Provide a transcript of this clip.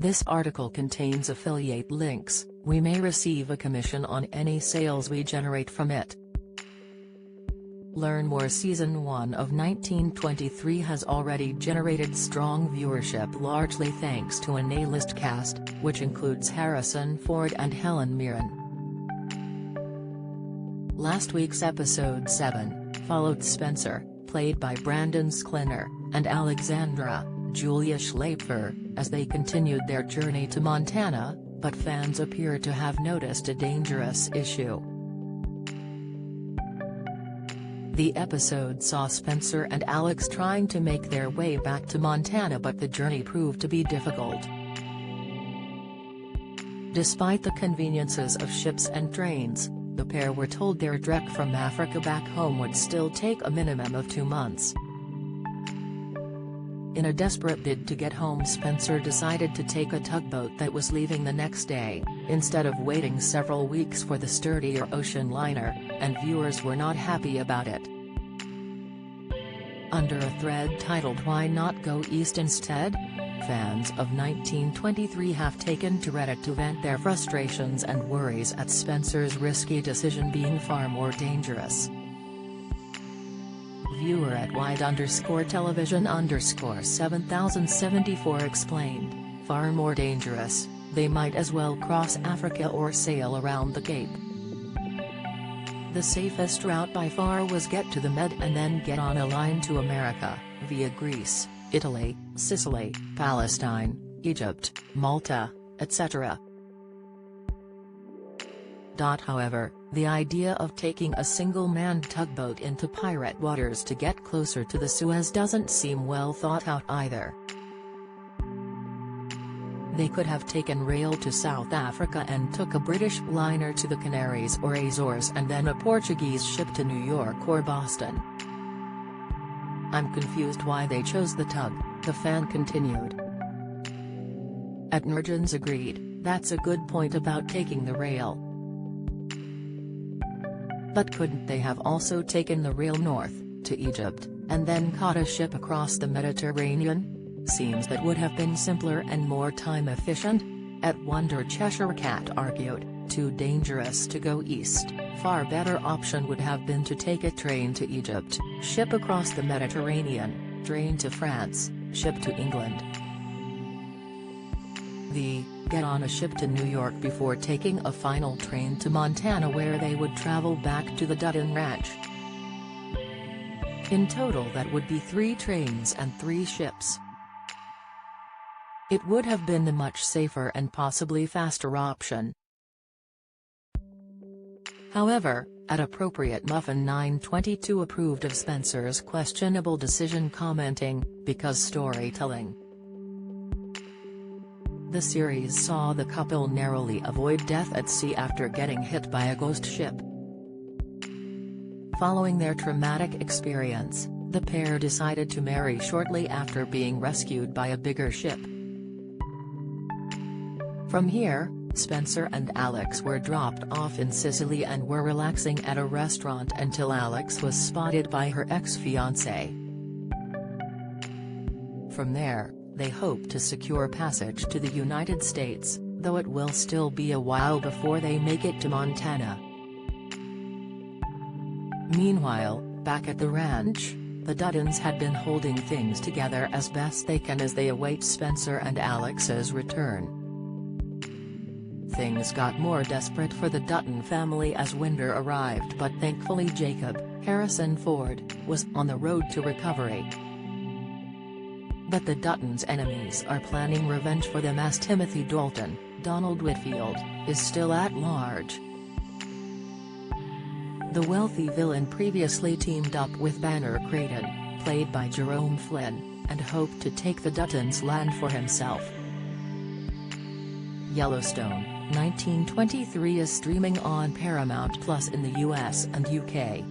This article contains affiliate links. We may receive a commission on any sales we generate from it. Learn more. Season 1 of 1923 has already generated strong viewership, largely thanks to an A-list cast, which includes Harrison Ford and Helen Mirren. Last week's episode 7 followed Spencer, played by Brandon Sklenar, and Alexandra, Julia Schlaepfer, as they continued their journey to Montana, but fans appear to have noticed a dangerous issue. The episode saw Spencer and Alex trying to make their way back to Montana, but the journey proved to be difficult. Despite the conveniences of ships and trains, the pair were told their trek from Africa back home would still take a minimum of 2 months. In a desperate bid to get home, Spencer decided to take a tugboat that was leaving the next day, instead of waiting several weeks for the sturdier ocean liner, and viewers were not happy about it. Under a thread titled "Why Not Go East Instead?", fans of 1923 have taken to Reddit to vent their frustrations and worries at Spencer's risky decision being far more dangerous. Viewer at wide_television_7074 explained, "Far more dangerous, they might as well cross Africa or sail around the Cape. The safest route by far was get to the Med and then get on a line to America, via Greece, Italy, Sicily, Palestine, Egypt, Malta, etc." However, the idea of taking a single-manned tugboat into pirate waters to get closer to the Suez doesn't seem well thought out either. They could have taken rail to South Africa and took a British liner to the Canaries or Azores and then a Portuguese ship to New York or Boston. "I'm confused why they chose the tug," the fan continued. Atnergens agreed, "That's a good point about taking the rail. But couldn't they have also taken the rail north, to Egypt, and then caught a ship across the Mediterranean? Seems that would have been simpler and more time efficient." At Wonder Cheshire Cat argued, "Too dangerous to go east, far better option would have been to take a train to Egypt, ship across the Mediterranean, train to France, ship to England. Get on a ship to New York before taking a final train to Montana where they would travel back to the Dutton Ranch. In total that would be 3 trains and 3 ships. It would have been the much safer and possibly faster option." However, at Appropriate Muffin 922 approved of Spencer's questionable decision, commenting, "Because storytelling." The series saw the couple narrowly avoid death at sea after getting hit by a ghost ship. Following their traumatic experience, the pair decided to marry shortly after being rescued by a bigger ship. From here, Spencer and Alex were dropped off in Sicily and were relaxing at a restaurant until Alex was spotted by her ex-fiancé. From there, they hope to secure passage to the United States, though it will still be a while before they make it to Montana. Meanwhile, back at the ranch, the Duttons had been holding things together as best they can as they await Spencer and Alex's return. Things got more desperate for the Dutton family as winter arrived, but thankfully Jacob, Harrison Ford, was on the road to recovery. But the Duttons' enemies are planning revenge for them as Timothy Dalton, Donald Whitfield, is still at large. The wealthy villain previously teamed up with Banner Creighton, played by Jerome Flynn, and hoped to take the Duttons' land for himself. Yellowstone, 1923 is streaming on Paramount Plus in the US and UK,